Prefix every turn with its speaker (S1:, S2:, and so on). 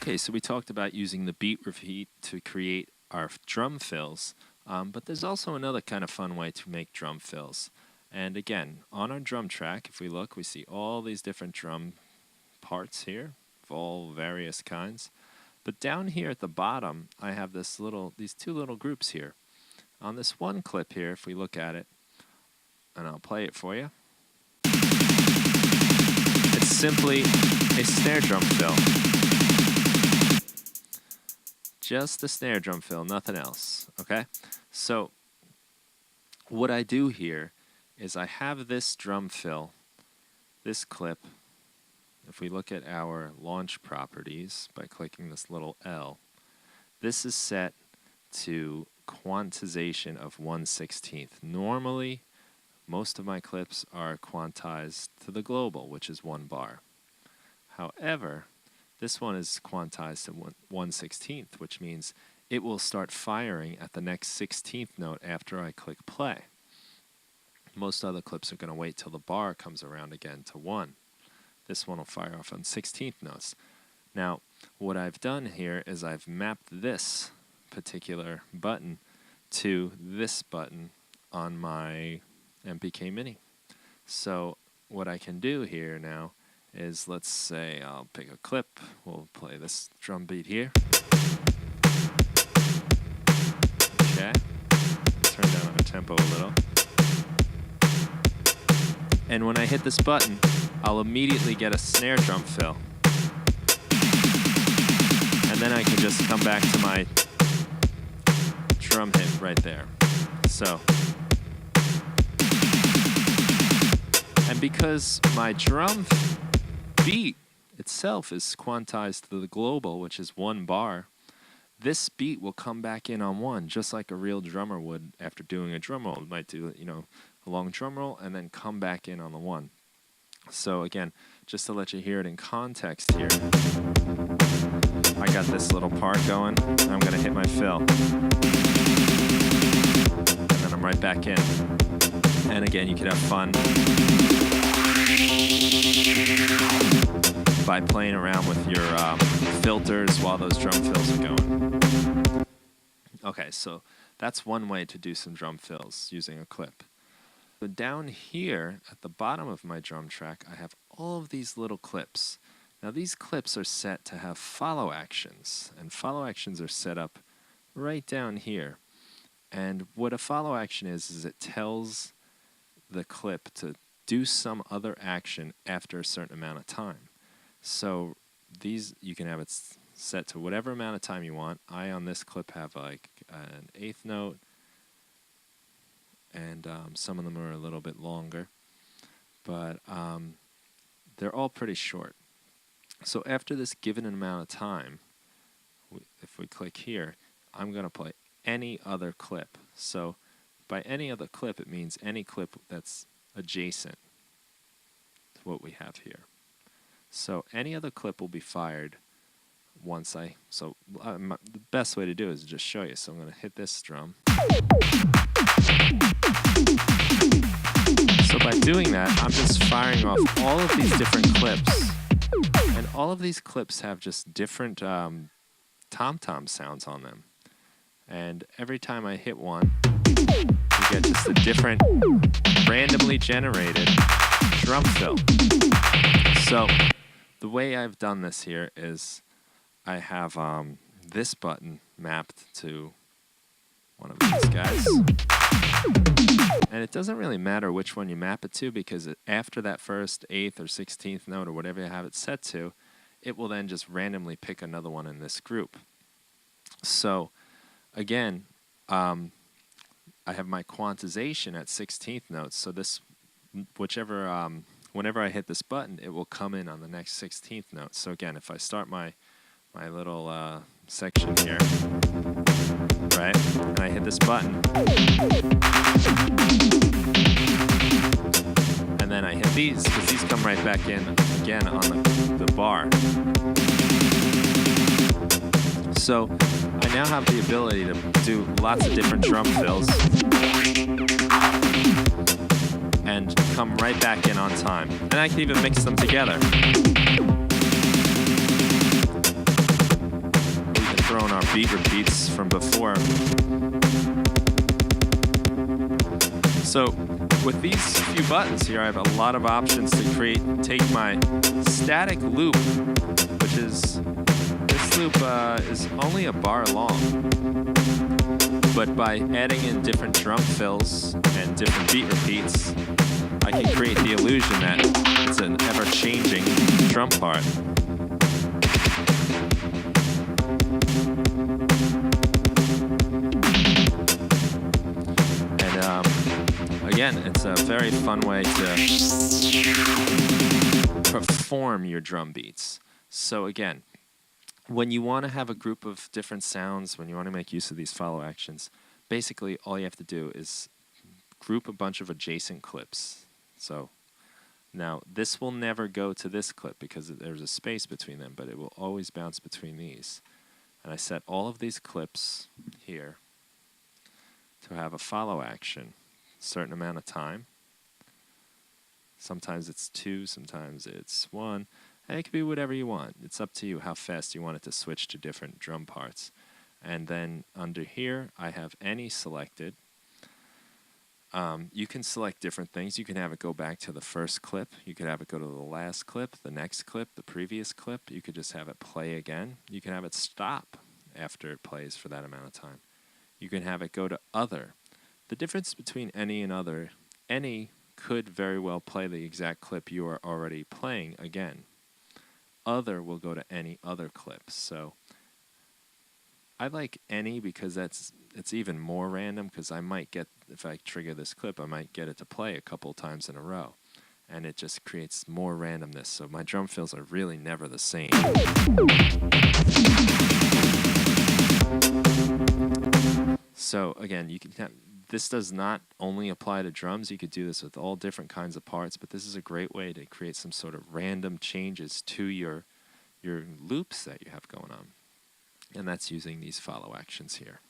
S1: Okay, so we talked about using the beat repeat to create our drum fills, but there's also another kind of fun way to make drum fills. And again, on our drum track, if we look, we see all these different drum parts here of all various kinds. But down here at the bottom, I have these two little groups here. On this one clip here, if we look at it, and I'll play it for you, it's simply a snare drum fill. Just the snare drum fill, nothing else, okay? So what I do here is I have this drum fill, this clip. If we look at our launch properties by clicking this little L, this is set to quantization of 1/16. Normally, most of my clips are quantized to the global, which is 1 bar. However, this one is quantized to 1/16, which means it will start firing at the next 16th note after I click play. Most other clips are going to wait till the bar comes around again to 1. This one will fire off on 16th notes. Now, what I've done here is I've mapped this particular button to this button on my MPK Mini. So what I can do here now is, let's say I'll pick a clip, we'll play this drum beat here. Okay, turn down the tempo a little. And when I hit this button, I'll immediately get a snare drum fill. And then I can just come back to my drum hit right there. So, and because my drum beat itself is quantized to the global, which is 1 bar, this beat will come back in on 1, just like a real drummer would after doing a drum roll. It might do, a long drum roll and then come back in on the 1. So again, just to let you hear it in context here, I got this little part going, and I'm going to hit my fill. And then I'm right back in. And again, you can have fun by playing around with your filters while those drum fills are going. Okay, so that's one way to do some drum fills using a clip. So down here at the bottom of my drum track, I have all of these little clips. Now these clips are set to have follow actions, and follow actions are set up right down here. And what a follow action is it tells the clip to do some other action after a certain amount of time. So these, you can have it set to whatever amount of time you want. I, on this clip, have like an 1/8 note, and some of them are a little bit longer, but they're all pretty short. So after this given amount of time, if we click here, I'm going to play any other clip. So by any other clip, it means any clip that's adjacent to what we have here. So any other clip will be fired once the best way to do it is just show you. So I'm going to hit this drum. So by doing that, I'm just firing off all of these different clips. And all of these clips have just different tom-tom sounds on them. And every time I hit one, you get just a different randomly generated drum fill. So the way I've done this here is I have this button mapped to one of these guys. And it doesn't really matter which one you map it to, because after that first 8th or 16th note or whatever you have it set to, it will then just randomly pick another one in this group. So again, I have my quantization at 16th notes, so this, whenever I hit this button, it will come in on the next 16th note. So again, if I start my little section here, right, and I hit this button, and then I hit these, because these come right back in again on the bar. So I now have the ability to do lots of different drum fills and come right back in on time. And I can even mix them together. So again, if I hit this button, and then I hit these, because these come right back in again on the bar. So I now have the ability to do lots of different drum fills and come right back in on time. And I can even mix them together. And I can even mix them together. So again, if I hit this button, and then I hit these, because these come right back in again on the bar. So I now have the ability to do lots of different drum fills and come right back in on time. And I can even mix them together. So following our beat repeats from before. So with these few buttons here, I have a lot of options to take my static loop, which is, this loop is only a bar long. But by adding in different drum fills and different beat repeats, I can create the illusion that it's an ever-changing drum part. And again, it's a very fun way to perform your drum beats. So again, when you want to have a group of different sounds, when you want to make use of these follow actions, basically all you have to do is group a bunch of adjacent clips. So now this will never go to this clip because there's a space between them, but it will always bounce between these. And I set all of these clips here to have a follow action, a certain amount of time. Sometimes it's 2, sometimes it's 1. And it can be whatever you want. It's up to you how fast you want it to switch to different drum parts. And then under here, I have any selected. You can select different things. You can have it go back to the first clip. You could have it go to the last clip, the next clip, the previous clip. You could just have it play again. You can have it stop after it plays for that amount of time. You can have it go to other. The difference between any and other, any could very well play the exact clip you are already playing again. Other will go to any other clip. So I like any because it's even more random, because I might get, if I trigger this clip, I might get it to play a couple times in a row. And it just creates more randomness. So my drum fills are really never the same. So again, you can have, this does not only apply to drums. You could do this with all different kinds of parts, but this is a great way to create some sort of random changes to your loops that you have going on. And that's using these follow actions here.